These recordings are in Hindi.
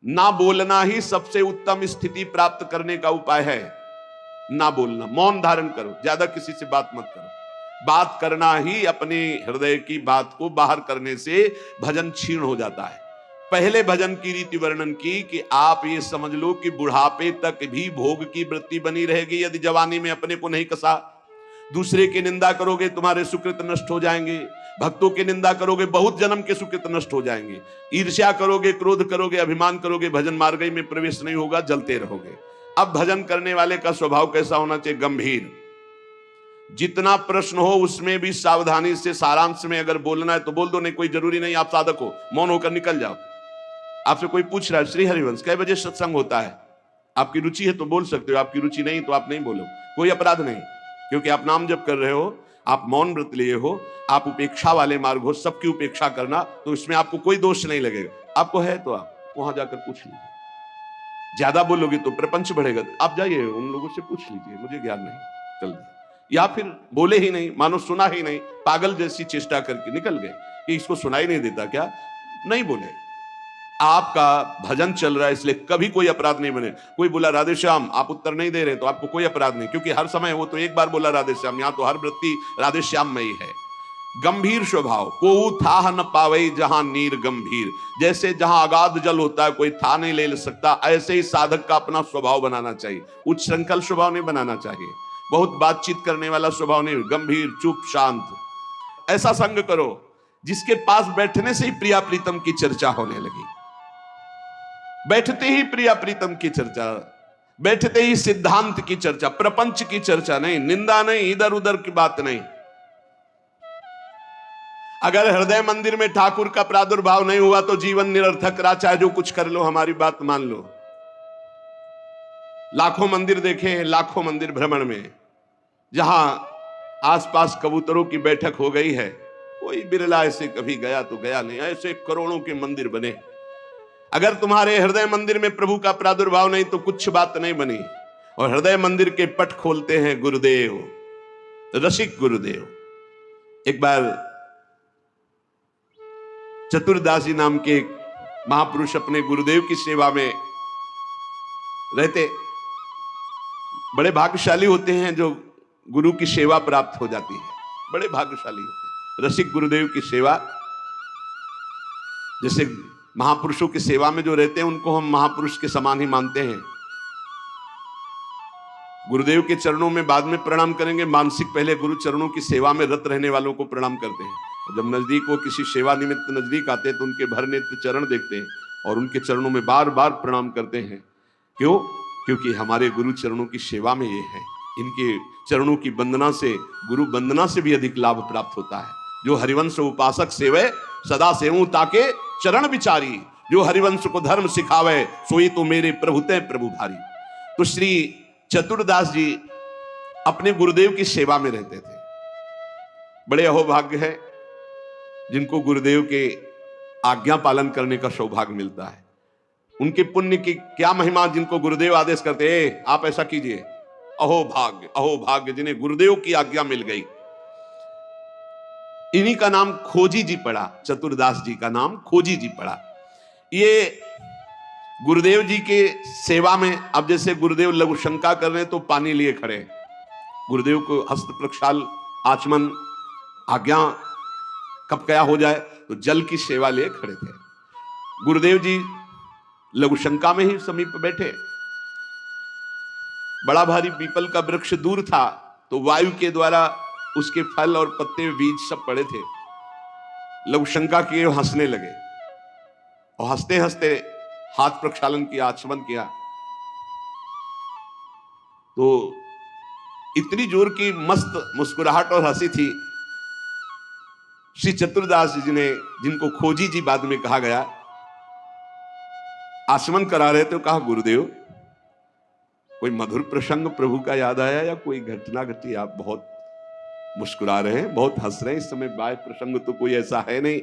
ना बोलना ही सबसे उत्तम स्थिति प्राप्त करने का उपाय है। ना बोलना, मौन धारण करो, ज्यादा किसी से बात मत करो। बात करना ही अपने हृदय की बात को बाहर करने से भजन क्षीण हो जाता है। पहले भजन की रीति वर्णन की कि आप ये समझ लो कि बुढ़ापे तक भी भोग की वृत्ति बनी रहेगी यदि जवानी में अपने को नहीं कसा। दूसरे की निंदा करोगे तुम्हारे सुकृत नष्ट हो जाएंगे, भक्तों की निंदा करोगे बहुत जन्म के सुकृत नष्ट हो जाएंगे, ईर्ष्या करोगे, क्रोध करोगे, अभिमान करोगे, भजन मार्ग में प्रवेश नहीं होगा, जलते रहोगे। अब भजन करने वाले का स्वभाव कैसा होना चाहिए? गंभीर। जितना प्रश्न हो उसमें भी सावधानी से सारांश में अगर बोलना है तो बोल दो, नहीं कोई जरूरी नहीं आप साधक हो, मौन होकर निकल जाओ। आपसे कोई पूछ रहा है श्री हरिवंश कै बजे सत्संग होता है, आपकी रुचि है तो बोल सकते हो, आपकी रुचि नहीं तो आप नहीं बोलो, कोई अपराध नहीं, क्योंकि आप नाम जप कर रहे हो, आप मौन व्रत लिए हो, आप उपेक्षा वाले मार्ग हो, सबकी उपेक्षा करना, तो इसमें आपको कोई दोष नहीं लगेगा। आपको है तो आप वहां जाकर पूछ लीजिए। ज्यादा बोलोगे तो प्रपंच बढ़ेगा, आप जाइए उन लोगों से पूछ लीजिए, मुझे ज्ञान नहीं, चल दिया। या फिर बोले ही नहीं, मानो सुना ही नहीं, पागल जैसी चेष्टा करके निकल गए कि इसको सुनाई नहीं देता क्या, नहीं बोले। आपका भजन चल रहा है इसलिए कभी कोई अपराध नहीं बने। कोई बोला राधे श्याम, आप उत्तर नहीं दे रहे तो आपको कोई अपराध नहीं, क्योंकि हर समय वो तो एक बार बोला राधे श्याम, यहां तो हर वृत्ति राधे श्याम में ही है। गंभीर स्वभाव, को था न पावे जहां नीर गंभीर, जैसे जहां अगाध जल होता है कोई था नहीं ले सकता, ऐसे ही साधक का अपना स्वभाव बनाना चाहिए। उच्च श्रृंखल स्वभाव नहीं बनाना चाहिए, बहुत बातचीत करने वाला स्वभाव नहीं, गंभीर, चुप, शांत। ऐसा संग करो जिसके पास बैठने से ही प्रिया प्रीतम की चर्चा होने लगी, बैठते ही प्रिया प्रीतम की चर्चा, बैठते ही सिद्धांत की चर्चा, प्रपंच की चर्चा नहीं, निंदा नहीं, इधर उधर की बात नहीं। अगर हृदय मंदिर में ठाकुर का प्रादुर्भाव नहीं हुआ तो जीवन निरर्थक रहा, चाहे जो कुछ कर लो, हमारी बात मान लो। लाखों मंदिर देखे हैं, लाखों मंदिर भ्रमण में, जहां आसपास कबूतरों की बैठक हो गई है, कोई बिरला ऐसे कभी गया तो गया नहीं, ऐसे करोड़ों के मंदिर बने। अगर तुम्हारे हृदय मंदिर में प्रभु का प्रादुर्भाव नहीं तो कुछ बात नहीं बनी। और हृदय मंदिर के पट खोलते हैं गुरुदेव, रसिक गुरुदेव। एक बार चतुरदास जी नाम के महापुरुष अपने गुरुदेव की सेवा में रहते। बड़े भाग्यशाली होते हैं जो गुरु की सेवा प्राप्त हो जाती है, बड़े भाग्यशाली होते हैं। रसिक गुरुदेव की सेवा, जैसे महापुरुषों की सेवा में जो रहते हैं उनको हम महापुरुष के समान ही मानते हैं। गुरुदेव के चरणों में बाद में प्रणाम करेंगे, मानसिक पहले गुरु चरणों की सेवा में रत रहने वालों को प्रणाम करते हैं। जब नजदीक वो किसी सेवा निमित्त नजदीक आते हैं तो उनके भर नेत्र चरण देखते हैं और उनके चरणों में बार बार प्रणाम करते हैं। क्यों? क्योंकि हमारे गुरु चरणों की सेवा में ये है। इनके चरणों की वंदना से, गुरु वंदना से भी अधिक लाभ प्राप्त होता है। जो हरिवंश उपासक सेवे सदा सेवूं ताके चरण विचारी, जो हरिवंश को धर्म सिखावे सोई तो मेरे प्रभुते प्रभु भारी। तो श्री चतुरदास जी अपने गुरुदेव की सेवा में रहते थे। बड़े अहोभाग्य है जिनको गुरुदेव के आज्ञा पालन करने का सौभाग्य मिलता है। उनके पुण्य की क्या महिमा, जिनको गुरुदेव आदेश करते हैं आप ऐसा कीजिए, अहोभाग्य, अहोभाग्य जिन्हें गुरुदेव की आज्ञा मिल गई। इन्हीं का नाम खोजी जी पड़ा, चतुरदास जी का नाम खोजी जी पड़ा। ये गुरुदेव जी के सेवा में, अब जैसे गुरुदेव लघु शंका कर रहे हैं तो पानी लिए खड़े, गुरुदेव को हस्त प्रक्षाल आचमन आज्ञा कब क्या हो जाए तो जल की सेवा लिए खड़े थे। गुरुदेव जी लघु शंका में ही समीप बैठे। बड़ा भारी पीपल का वृक्ष दूर था तो वायु के द्वारा उसके फल और पत्ते बीज सब पड़े थे। लघु शंका किए, हंसने लगे और हंसते हंसते हाथ प्रक्षालन किया, आचमन किया तो इतनी जोर की मस्त मुस्कुराहट और हंसी थी। श्री चतुरदास जी ने, जिनको खोजी जी बाद में कहा गया, आचमन करा रहे थे, कहा गुरुदेव कोई मधुर प्रसंग प्रभु का याद आया या कोई घटना घटी? आप बहुत मुस्कुरा रहे हैं, बहुत हंस रहे हैं, इस समय बाय प्रसंग तो कोई ऐसा है नहीं।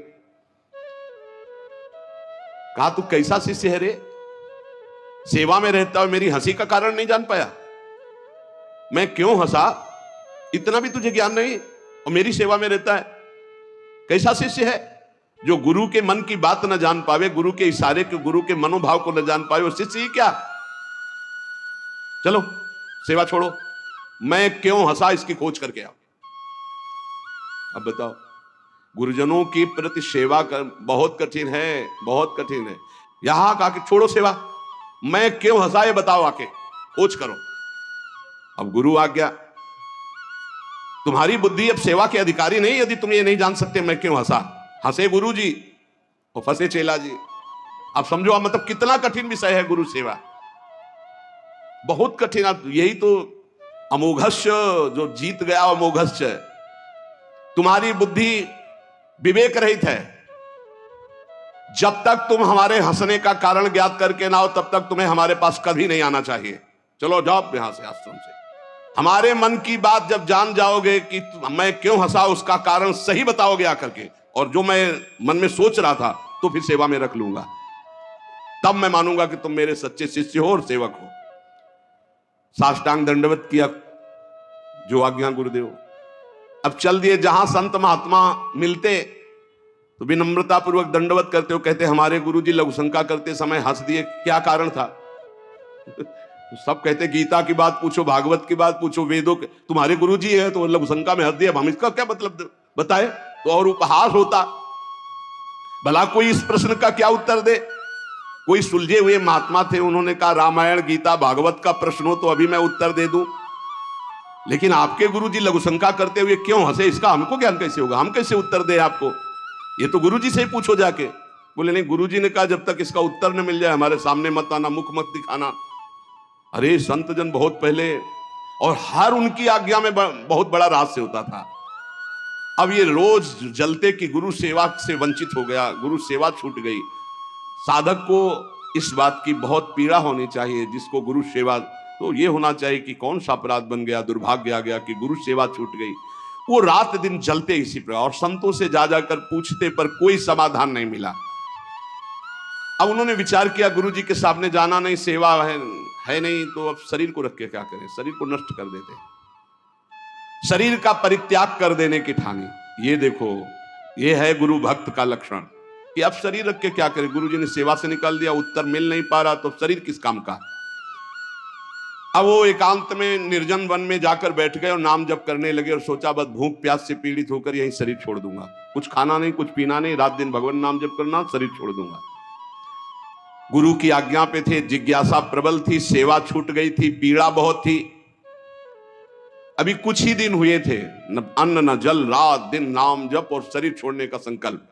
कहा तू कैसा शिष्य है रे, सेवा में रहता और मेरी हंसी का कारण नहीं जान पाया? मैं क्यों हंसा, इतना भी तुझे ज्ञान नहीं, और मेरी सेवा में रहता है, कैसा शिष्य है? जो गुरु के मन की बात न जान पावे, गुरु के इशारे के, गुरु के मनोभाव को न जान पावे, वो शिष्य ही क्या। चलो सेवा छोड़ो, मैं क्यों हंसा इसकी खोज करके आओ। अब बताओ, गुरुजनों की प्रति सेवा कर बहुत कठिन है, बहुत कठिन है। यहां कहा कि छोड़ो सेवा, मैं क्यों हंसा ये बताओ, आके खोज करो। अब गुरु आ गया, तुम्हारी बुद्धि अब सेवा के अधिकारी नहीं यदि तुम ये नहीं जान सकते मैं क्यों हंसा। हंसे गुरु जी और फंसे चेला जी। अब समझो, अब मतलब कितना कठिन विषय है गुरु सेवा, बहुत कठिन। यही तो अमोघस्य, जो जीत गया अमोघस्य। तुम्हारी बुद्धि विवेक रहित है। जब तक तुम हमारे हंसने का कारण ज्ञात करके ना हो तब तक तुम्हें हमारे पास कभी नहीं आना चाहिए। चलो जाओ यहां से, आश्रम से। हमारे मन की बात जब जान जाओगे कि मैं क्यों हंसा, उसका कारण सही बताओगे आकर के, और जो मैं मन में सोच रहा था तो फिर सेवा में रख लूंगा, तब मैं मानूंगा कि तुम मेरे सच्चे शिष्य हो और सेवक हो। साष्टांग दंडवत किया, जो आज्ञा गुरुदेव। अब चल दिए, जहां संत महात्मा मिलते तो विनम्रता पूर्वक दंडवत करते हो, कहते हमारे गुरुजी लघुशंका करते समय हंस दिए, क्या कारण था। तो सब कहते गीता की बात पूछो, भागवत की बात पूछो, वेदों के, तुम्हारे गुरुजी है तो लघुशंका में हंस दिया, हम इसका क्या मतलब बताए तो और उपहास होता। भला कोई इस प्रश्न का क्या उत्तर दे। कोई सुलझे हुए महात्मा थे, उन्होंने कहा रामायण गीता भागवत का प्रश्न हो तो अभी मैं उत्तर दे दूं, लेकिन आपके गुरुजी लघुशंका करते हुए क्यों हंसे, इसका हमको ज्ञान कैसे होगा, हम कैसे उत्तर दे आपको, ये तो गुरुजी से ही पूछो जाके। बोले नहीं, गुरुजी ने कहा जब तक इसका उत्तर न मिल जाए हमारे सामने मत आना, मुख मत दिखाना। अरे संत जन बहुत पहले, और हर उनकी आज्ञा में बहुत बड़ा रहस्य होता था। अब ये रोज जलते कि गुरु सेवा से वंचित हो गया, गुरु सेवा छूट गई। साधक को इस बात की बहुत पीड़ा होनी चाहिए, जिसको गुरु सेवा, तो ये होना चाहिए कि कौन सा अपराध बन गया, दुर्भाग्य आ गया कि गुरु सेवा छूट गई। वो रात दिन जलते इसी प्रकार, और संतों से जा जाकर पूछते पर कोई समाधान नहीं मिला। अब उन्होंने विचार किया गुरु जी के सामने जाना नहीं, सेवा है नहीं, तो अब शरीर को रख के क्या करें, शरीर को नष्ट कर देते, शरीर का परित्याग कर देने की ठानी। ये देखो, ये है गुरु भक्त का लक्षण कि अब शरीर रख के क्या करें। गुरु जी ने सेवा से निकाल दिया, उत्तर मिल नहीं पा रहा, तो शरीर किस काम का। अब वो एकांत में निर्जन वन में जाकर बैठ गए और नाम जप करने लगे, और सोचा बस भूख प्यास से पीड़ित होकर यही शरीर छोड़ दूंगा, कुछ खाना नहीं, कुछ पीना नहीं, रात दिन भगवान नाम जप करना, शरीर छोड़ दूंगा। गुरु की आज्ञा पे थे, जिज्ञासा प्रबल थी, सेवा छूट गई थी, पीड़ा बहुत थी। अभी कुछ ही दिन हुए थे, न अन्न न जल, रात दिन नाम जप और शरीर छोड़ने का संकल्प।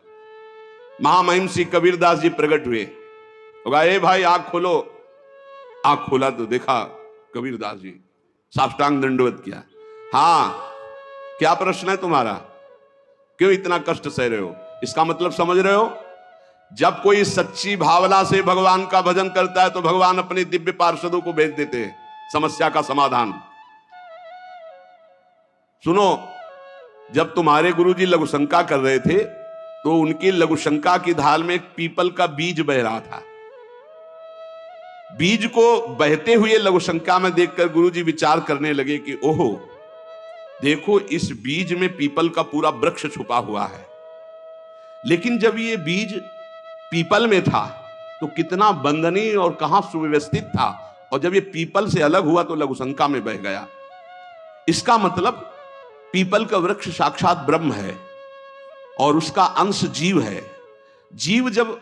महामहिमसी कबीरदास जी प्रकट हुए, होगा ए भाई आंख खोलो। आंख खोला तो देखा कबीरदास जी, साष्टांग दंडवत किया। हाँ, क्या प्रश्न है तुम्हारा, क्यों इतना कष्ट सह रहे हो। इसका मतलब समझ रहे हो, जब कोई सच्ची भावना से भगवान का भजन करता है तो भगवान अपने दिव्य पार्षदों को भेज देते हैं समस्या का समाधान। सुनो, जब तुम्हारे गुरुजी लघुशंका कर रहे थे तो उनकी लघुशंका की धार में एक पीपल का बीज बह रहा था। बीज को बहते हुए लघुशंका में देखकर गुरुजी विचार करने लगे कि ओहो, देखो इस बीज में पीपल का पूरा वृक्ष छुपा हुआ है। लेकिन जब ये बीज पीपल में था तो कितना बंदनीय और कहां सुव्यवस्थित था, और जब ये पीपल से अलग हुआ तो लघुशंका में बह गया। इसका मतलब पीपल का वृक्ष साक्षात ब्रह्म है और उसका अंश जीव है। जीव जब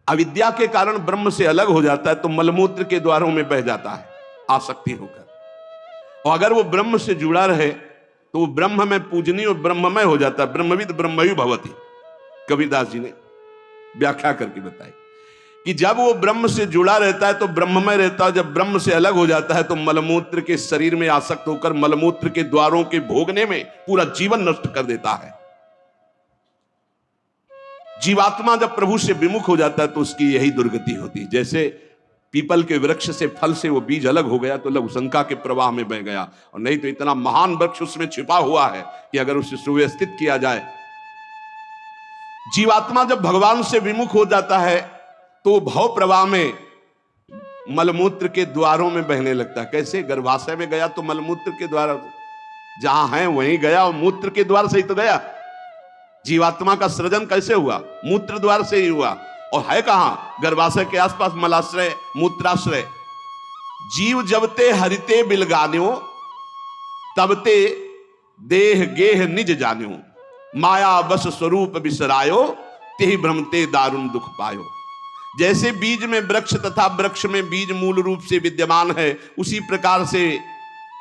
अविद्या के कारण ब्रह्म से अलग हो जाता है तो मलमूत्र के द्वारों में बह जाता है आसक्ति होकर, और अगर वो ब्रह्म से जुड़ा रहे तो वो ब्रह्म में पूजनीय और ब्रह्ममय हो जाता है। ब्रह्मविद ब्रह्मयु भवति, कबीरदास जी ने व्याख्या करके बताई कि जब वो ब्रह्म से जुड़ा रहता है तो ब्रह्ममय रहता है, जब ब्रह्म से अलग हो जाता है तो मलमूत्र के शरीर में आसक्त होकर मलमूत्र के द्वारों के भोगने में पूरा जीवन नष्ट कर देता है। जीवात्मा जब प्रभु से विमुख हो जाता है तो उसकी यही दुर्गति होती है। जैसे पीपल के वृक्ष से फल से वो बीज अलग हो गया तो लघुशंका के प्रवाह में बह गया, और नहीं तो इतना महान वृक्ष उसमें छिपा हुआ है कि अगर उसे सुव्यवस्थित किया जाए। जीवात्मा जब भगवान से विमुख हो जाता है तो भव प्रवाह में मलमूत्र के द्वारों में बहने लगता है। कैसे, गर्भाशय में गया तो मलमूत्र के द्वार जहां है वहीं गया, और मूत्र के द्वार से ही तो गया। जीवात्मा का सृजन कैसे हुआ? मूत्र द्वार से ही हुआ। और है कहां? गर्भाशय के आसपास मलाश्रय, मूत्राश्रय। जीव जबते हरिते बिलगान्यो, तबते देह गेह निज जान्यो, माया बस स्वरूप बिसरायो, तेहि भ्रमते दारुण दुख पायो। जैसे बीज में वृक्ष तथा वृक्ष में बीज मूल रूप से विद्यमान है, उसी प्रकार से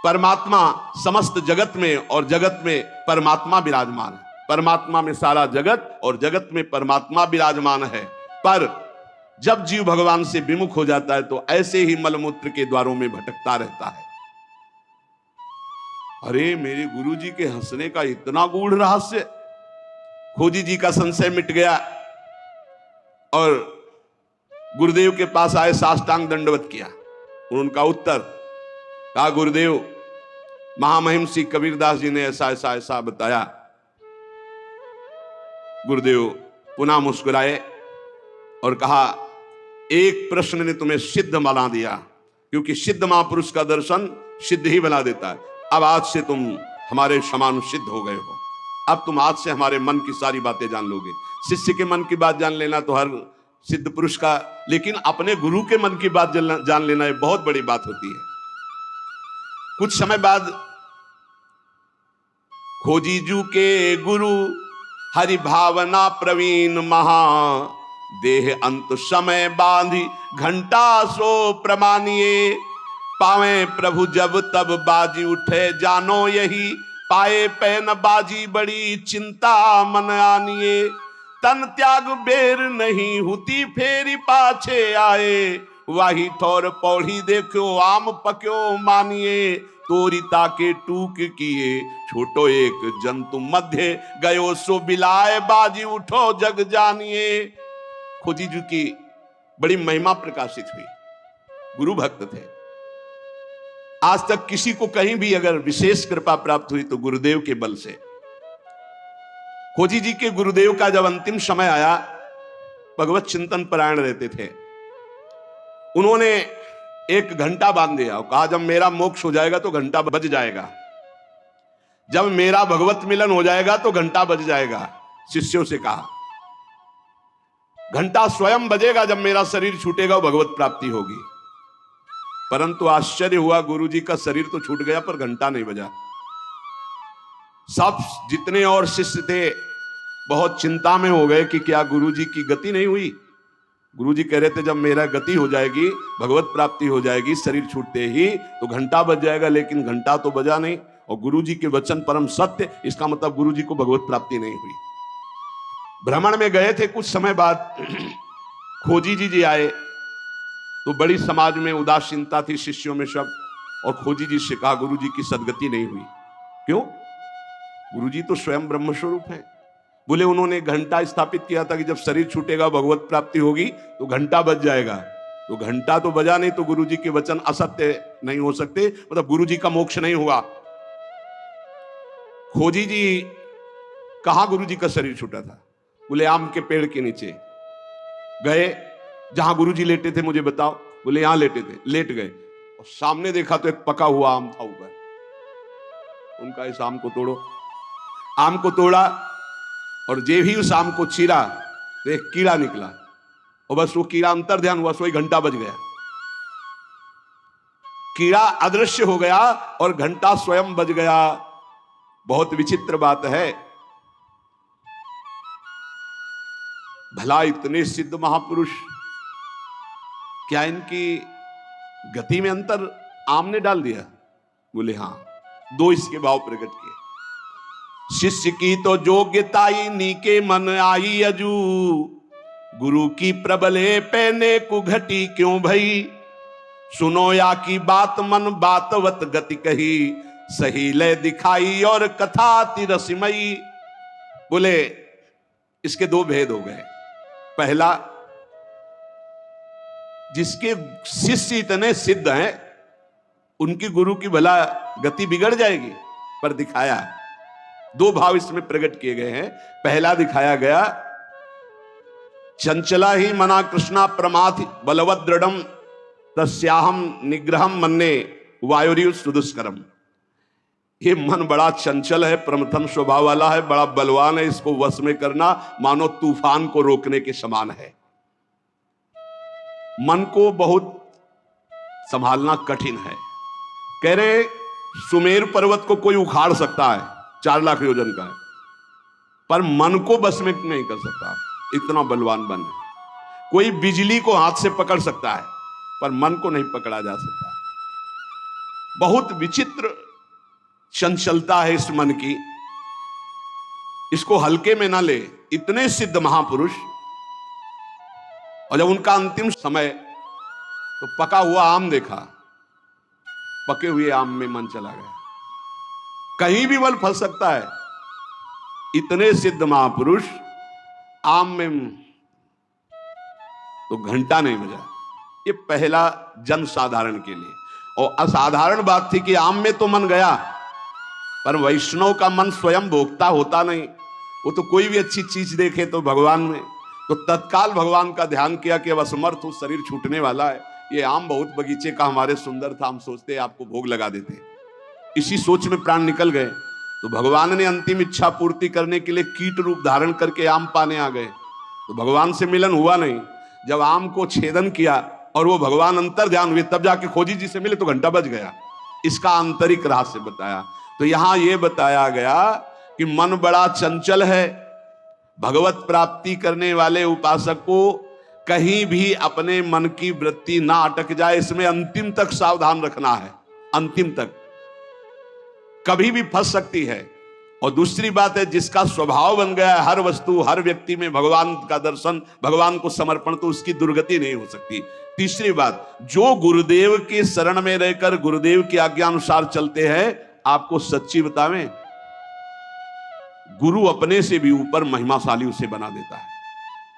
परमात्मा समस्त जगत में और जगत में परमात्मा विराजमान है। परमात्मा में सारा जगत और जगत में परमात्मा विराजमान है। पर जब जीव भगवान से विमुख हो जाता है तो ऐसे ही मलमूत्र के द्वारों में भटकता रहता है। अरे मेरे गुरुजी के हंसने का इतना गूढ़ रहस्य! खोजी जी का संशय मिट गया और गुरुदेव के पास आए, साष्टांग दंडवत किया। उनका उत्तर कहा, गुरुदेव महामहिम श्री कबीरदास जी ने ऐसा ऐसा ऐसा बताया। गुरुदेव पुनः मुस्कुराए और कहा, एक प्रश्न ने तुम्हें सिद्ध बना दिया, क्योंकि सिद्ध महापुरुष का दर्शन सिद्ध ही बना देता है। अब आज से तुम हमारे समान सिद्ध हो गए हो। अब तुम आज से हमारे मन की सारी बातें जान लोगे। शिष्य के मन की बात जान लेना तो हर सिद्ध पुरुष का, लेकिन अपने गुरु के मन की बात जान लेना ये बहुत बड़ी बात होती है। कुछ समय बाद खोजीजू के गुरु हरि भावना प्रवीण महा, देह अंत समय बांधी घंटा सो प्रमानिए, पावे प्रभु जब तब बाजी उठे जानो यही, पाए पैन बाजी बड़ी चिंता मन आनिए, तन त्याग बेर नहीं हुती फेरी पाछे आए, वाही ठोर पौड़ी देखो आम पक्यो मानिए, तोरिता के टूक किए छोटो एक जंतु मध्य गयो सो बिलाए, बाजी उठो जग जानिए। खोजी जी की बड़ी महिमा प्रकाशित हुई। गुरु भक्त थे। आज तक किसी को कहीं भी अगर विशेष कृपा प्राप्त हुई तो गुरुदेव के बल से। खोजी जी के गुरुदेव का जब अंतिम समय आया, भगवत चिंतन परायण रहते थे, उन्होंने एक घंटा बांध दिया और कहा, जब मेरा मोक्ष हो जाएगा तो घंटा बज जाएगा, जब मेरा भगवत मिलन हो जाएगा तो घंटा बज जाएगा। शिष्यों से कहा, घंटा स्वयं बजेगा, जब मेरा शरीर छूटेगा भगवत प्राप्ति होगी। परंतु आश्चर्य हुआ, गुरुजी का शरीर तो छूट गया पर घंटा नहीं बजा। सब जितने और शिष्य थे बहुत चिंता में हो गए कि क्या गुरुजी की गति नहीं हुई। गुरुजी कह रहे थे, जब मेरा गति हो जाएगी, भगवत प्राप्ति हो जाएगी, शरीर छूटते ही तो घंटा बज जाएगा, लेकिन घंटा तो बजा नहीं। और गुरुजी के वचन परम सत्य, इसका मतलब गुरुजी को भगवत प्राप्ति नहीं हुई। भ्रमण में गए थे, कुछ समय बाद खोजी जी आए तो बड़ी समाज में उदासीनता थी शिष्यों में सब। और खोजी जी से कहा, गुरुजी की सदगति नहीं हुई। क्यों? गुरुजी तो स्वयं ब्रह्म स्वरूप है। बोले, उन्होंने घंटा स्थापित किया था कि जब शरीर छूटेगा भगवत प्राप्ति होगी तो घंटा बज जाएगा। तो घंटा तो बजा नहीं, तो गुरुजी के वचन असत्य नहीं हो सकते, मतलब गुरुजी का मोक्ष नहीं हुआ। खोजी जी कहां गुरुजी का शरीर छूटा था? बोले, आम के पेड़ के नीचे गए, जहां गुरुजी लेटे थे मुझे बताओ। बोले, यहां लेटे थे। लेट गए और सामने देखा तो एक पका हुआ आम था ऊपर। उनका इस आम को तोड़ो। आम को तोड़ा और जे भी उस आम को चीरा तो एक कीड़ा निकला, और बस वो कीड़ा अंतर ध्यान हुआ, सोई घंटा बज गया। कीड़ा अदृश्य हो गया और घंटा स्वयं बज गया। बहुत विचित्र बात है। भला इतने सिद्ध महापुरुष, क्या इनकी गति में अंतर आम ने डाल दिया? बोले, हां। दो इसके भाव प्रकट किए। शिष्य की तो योग्यताई नीके मन आई अजू, गुरु की प्रबले पैने कुघटी क्यों भई, सुनो या की बात मन बातवत गति कही, सही ले दिखाई और कथा तिरसिमयी। बोले, इसके दो भेद हो गए। पहला, जिसके शिष्य इतने सिद्ध हैं उनकी गुरु की भला गति बिगड़ जाएगी, पर दिखाया। दो भाव इसमें प्रकट किए गए हैं। पहला दिखाया गया, चंचला ही मना कृष्णा प्रमाथि बलवद दृढ़म तस्याहम निग्रहम मन्ने वायुरिव सुदुष्करम। ये मन बड़ा चंचल है, प्रमथन स्वभाव वाला है, बड़ा बलवान है, इसको वश में करना मानो तूफान को रोकने के समान है। मन को बहुत संभालना कठिन है। कह रहे सुमेर पर्वत को कोई उखाड़ सकता है, 4 लाख योजन का है, पर मन को बस में नहीं कर सकता, इतना बलवान मन है। कोई बिजली को हाथ से पकड़ सकता है, पर मन को नहीं पकड़ा जा सकता। बहुत विचित्र चंचलता है इस मन की, इसको हल्के में ना ले। इतने सिद्ध महापुरुष, और जब उनका अंतिम समय तो पका हुआ आम देखा, पके हुए आम में मन चला गया। कहीं भी बल फंस सकता है। इतने सिद्ध महापुरुष आम में तो घंटा नहीं बजा। ये पहला जन साधारण के लिए। और असाधारण बात थी कि आम में तो मन गया, पर वैष्णव का मन स्वयं भोक्ता होता नहीं। वो तो कोई भी अच्छी चीज देखे तो भगवान में, तो तत्काल भगवान का ध्यान किया कि अब असमर्थ हूं, शरीर छूटने वाला है। ये आम बहुत बगीचे का हमारे सुंदर था, हम सोचते आपको भोग लगा देते। इसी सोच में प्राण निकल गए, तो भगवान ने अंतिम इच्छा पूर्ति करने के लिए कीट रूप धारण करके आम पाने आ गए। तो भगवान से मिलन हुआ नहीं। जब आम को छेदन किया और वो भगवान अंतर ध्यान हुए, तब जाके खोजी जी से मिले तो घंटा बज गया। इसका आंतरिक रहस्य बताया। तो यहां यह बताया गया कि मन बड़ा चंचल है। भगवत प्राप्ति करने वाले उपासक को कहीं भी अपने मन की वृत्ति ना अटक जाए, इसमें अंतिम तक सावधान रखना है। अंतिम तक कभी भी फंस सकती है। और दूसरी बात है, जिसका स्वभाव बन गया है हर वस्तु हर व्यक्ति में भगवान का दर्शन, भगवान को समर्पण, तो उसकी दुर्गति नहीं हो सकती। तीसरी बात, जो गुरुदेव के शरण में रहकर गुरुदेव की आज्ञा अनुसार चलते हैं, आपको सच्ची बतावें, गुरु अपने से भी ऊपर महिमाशाली उसे बना देता है।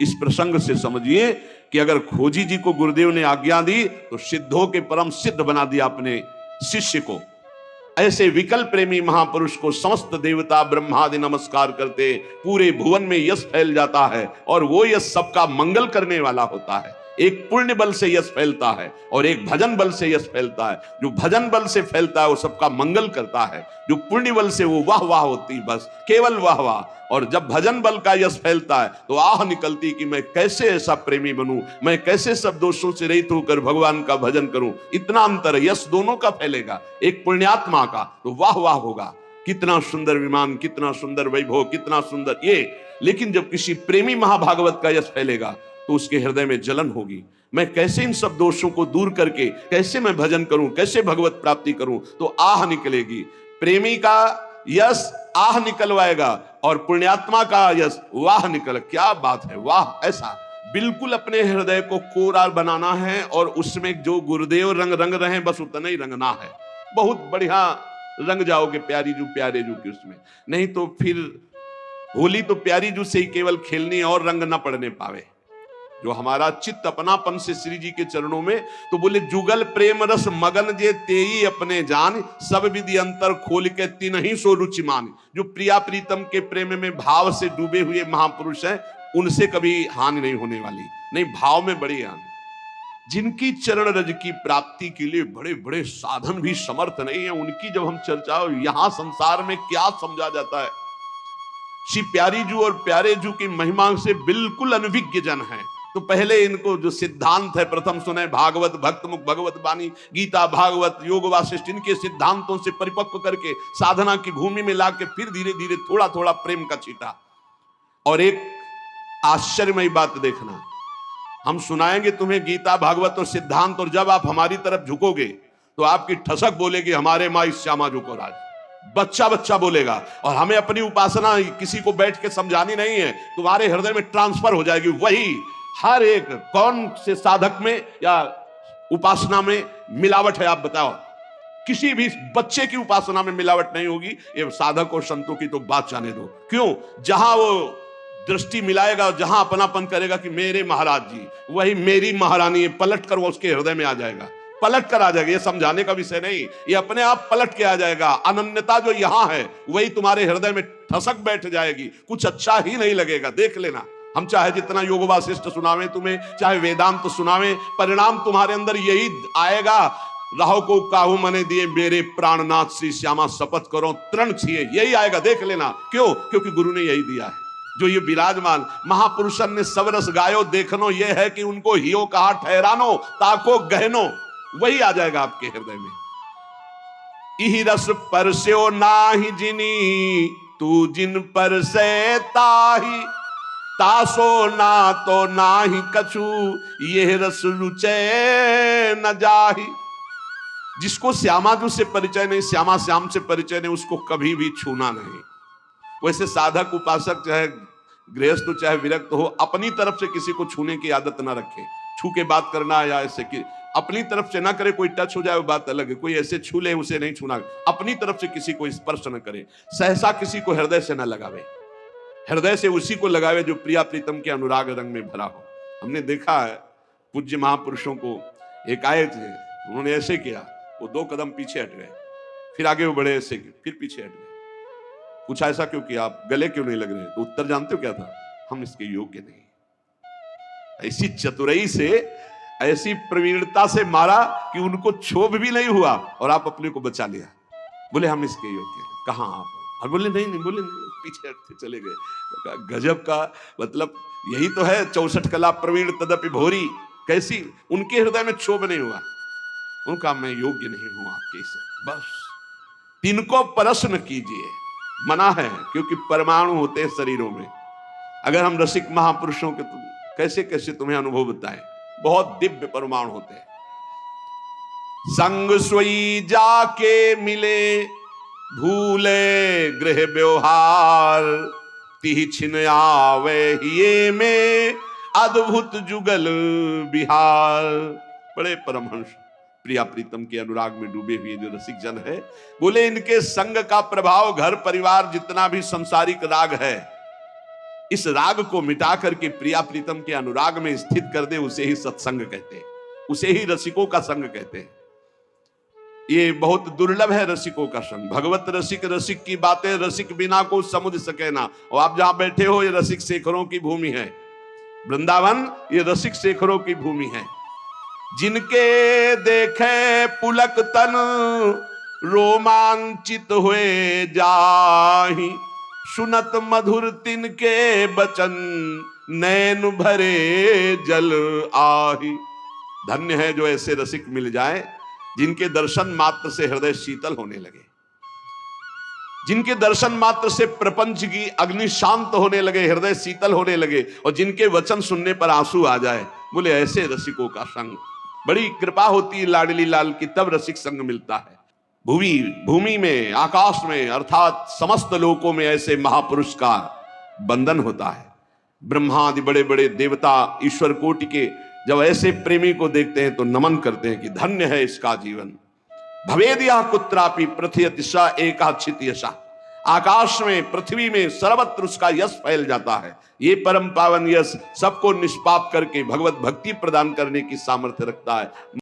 इस प्रसंग से समझिए कि अगर खोजी जी को गुरुदेव ने आज्ञा दी तो सिद्धों के परम सिद्ध बना दिया अपने शिष्य को। ऐसे विकल प्रेमी महापुरुष को समस्त देवता ब्रह्मादि नमस्कार करते, पूरे भुवन में यश फैल जाता है। और वो यश सबका मंगल करने वाला होता है। एक पुण्य बल से यश फैलता है और एक भजन बल से यश फैलता है। जो भजन बल से फैलता है वो सबका मंगल करता है। जो पुण्य बल से वो वाह वाह होती, बस केवल वाह वाह। और जब भजन बल का यश फैलता है तो आह निकलती कि मैं कैसे ऐसा प्रेमी बनूं, मैं कैसे सब दोषों से रहित होकर भगवान का भजन करूं। इतना अंतर है, यश दोनों का फैलेगा। एक पुण्यात्मा का तो वाह वाह होगा, कितना सुंदर विमान, कितना सुंदर वैभव, कितना सुंदर ये। लेकिन जब किसी प्रेमी महाभागवत का यश फैलेगा तो उसके हृदय में जलन होगी। मैं कैसे इन सब दोषों को दूर करके कैसे मैं भजन करूं, कैसे भगवत प्राप्ति करूं, तो आह निकलेगी। प्रेमी का यश आह निकलवाएगा और पुण्यात्मा का यश वाह निकल। क्या बात है, वाह। ऐसा बिल्कुल अपने हृदय को कोरा बनाना है और उसमें जो गुरुदेव रंग रंग रहे बस उतना ही रंगना है। बहुत बढ़िया रंग जाओगे प्यारी जू प्यारे जू की उसमें। नहीं तो फिर होली तो प्यारी जू से ही केवल खेलनी और रंग ना पड़ने पावे। जो हमारा चित्त अपनापन से श्री जी के चरणों में, तो बोले जुगल प्रेम रस मगन जे तेई अपने जान, सब विधि अंतर खोल के तिनहि सो रुचि मान। जो प्रिया प्रीतम के प्रेम में भाव से डूबे हुए महापुरुष हैं, उनसे कभी हानि नहीं होने वाली। नहीं, भाव में बड़ी हानि। जिनकी चरण रज की प्राप्ति के लिए बड़े बड़े साधन भी समर्थ नहीं है, उनकी जब हम चर्चा, यहां संसार में क्या समझा जाता है। श्री प्यारी जू और प्यारे जू की महिमा से बिल्कुल अनभिज्ञ जन है। तो पहले इनको जो सिद्धांत है प्रथम सुने, भागवत भक्त मुख भगवत बानी, गीता भागवत योग वासिष्ठ, इनके सिद्धांतों से परिपक्व करके साधना की भूमि में लाके फिर धीरे धीरे थोड़ा थोड़ा प्रेम का छींटा। और एक आश्चर्यमयी बात देखना, हम सुनाएंगे तुम्हें गीता भागवत और सिद्धांत, और जब आप हमारी तरफ झुकोगे तो आपकी ठसक बोलेगी हमारे माँ इस श्यामा झुको राज। बच्चा बच्चा बोलेगा। और हमें अपनी उपासना किसी को बैठ के समझानी नहीं है, तुम्हारे हृदय में ट्रांसफर हो जाएगी। वही हर एक कौन से साधक में या उपासना में मिलावट है, आप बताओ। किसी भी बच्चे की उपासना में मिलावट नहीं होगी। ये साधक और संतों की तो बात जाने दो। क्यों? जहां वो दृष्टि मिलाएगा, जहां अपनापन करेगा कि मेरे महाराज जी, वही मेरी महारानी, पलट कर वो उसके हृदय में आ जाएगा, पलट कर आ जाएगा। ये समझाने का विषय नहीं, ये अपने आप पलट के आ जाएगा। अनन्यता जो यहां है वही तुम्हारे हृदय में ठसक बैठ जाएगी, कुछ अच्छा ही नहीं लगेगा। देख लेना, हम चाहे जितना योग वासिष्ठ सुनावे तुम्हें, चाहे वेदांत सुनावे, परिणाम तुम्हारे अंदर यही आएगा राहो को काहू मने दिए मेरे प्राणनाथ श्री श्यामा शपथ करो तृण छिए, यही आएगा देख लेना। क्यों? क्योंकि गुरु ने यही दिया है। जो ये विराजमान महापुरुषन ने सब रस गायो देखनो, ये है कि उनको हियो कहा ठहरानो ताको गहनो, वही आ जाएगा आपके हृदय में। इही रस परस्यो नाही जिनी तू जिन पर से ताही, तासो ना तो नाही कछु ये रस रुचे न जाही। जिसको श्यामादु से परिचय नहीं, श्यामा श्याम से परिचय नहीं, उसको कभी भी छूना नहीं। वैसे साधक उपासक चाहे गृहस्थ हो चाहे विरक्त हो, अपनी तरफ से किसी को छूने की आदत ना रखे। छू के बात करना या ऐसे कि अपनी तरफ से ना करे, कोई टच हो जाए वो बात अलग है, कोई ऐसे छू ले उसे नहीं छूना। अपनी तरफ से किसी को स्पर्श न करे, सहसा किसी को हृदय से ना लगावे, हृदय से उसी को लगावे जो प्रिया प्रीतम के अनुराग रंग में भरा हो। हमने देखा है पूज्य महापुरुषों को, एक आए थे, उन्होंने ऐसे किया, वो 2 कदम पीछे हट गए, फिर आगे वो बढ़े ऐसे, फिर पीछे हट गए। पूछा ऐसा क्यों किया, आप गले क्यों नहीं लग रहे? तो उत्तर जानते हो क्या था? हम इसके योग्य नहीं। ऐसी चतुराई से, ऐसी प्रवीणता से मारा कि उनको क्षोभ भी नहीं हुआ और आप अपने को बचा लिया। बोले हम इसके योग्य नहीं। कहां आप? और बोले नहीं नहीं, बोले नहीं, पीछे हटते चले गए। तो गजब का मतलब यही तो है 64 कला प्रवीण तदपि भोरी। कैसी उनके हृदय में क्षोभ नहीं हुआ, उनका मैं योग्य नहीं हूं आपके से। बस तिनको प्रश्न कीजिए, मना है, क्योंकि परमाणु होते हैं शरीरों में। अगर हम रसिक महापुरुषों के कैसे कैसे तुम्हें अनुभव बताएं, बहुत दिव्य परमाणु होते हैं। संग सोई जाके मिले भूले गृह व्यवहार, तिहि छिन आवे हिये में अद्भुत जुगल बिहार। बड़े परमहंस प्रिया प्रीतम के अनुराग में डूबे हुए जो रसिक जन है, बोले इनके संग का प्रभाव घर परिवार जितना भी संसारिक राग है, इस राग को मिटा करके प्रिया प्रीतम के अनुराग में स्थित कर दे, उसे ही सत्संग कहते हैं, उसे ही रसिकों का संग कहते हैं। ये बहुत दुर्लभ है रसिकों का संग। भगवत रसिक, रसिक की बातें रसिक बिना को समझ सके ना। और आप जहां बैठे हो ये रसिक शेखरों की भूमि है, वृंदावन ये रसिक शेखरों की भूमि है। जिनके देखे पुलक तन रोमांचित हुए जाहि, सुनत मधुर तिनके बचन नैन भरे जल आहि। धन्य है जो ऐसे रसिक मिल जाए जिनके दर्शन मात्र से हृदय शीतल होने लगे, जिनके दर्शन मात्र से प्रपंच की अग्नि शांत होने लगे, हृदय शीतल होने लगे, और जिनके वचन सुनने पर आंसू आ जाए। बोले ऐसे रसिकों का संग, बड़ी कृपा होती है लाडली लाल की, तब रसिक संग मिलता है। भूमि में, आकाश में, अर्थात समस्त लोकों में ऐसे महापुरुष का बंधन होता है। ब्रह्मा आदि बड़े बड़े देवता ईश्वर कोटि के जब ऐसे प्रेमी को देखते हैं तो नमन करते हैं कि धन्य है इसका जीवन। भवेदिया कुत्रापि प्रथयति स एकाचित यशा। आकाश में, पृथ्वी में सर्वत्र उसका यश फैल जाता है। ये परम पावन यश सबको निष्पाप करके भगवत भक्ति प्रदान करने की सामर्थ्य रखता है।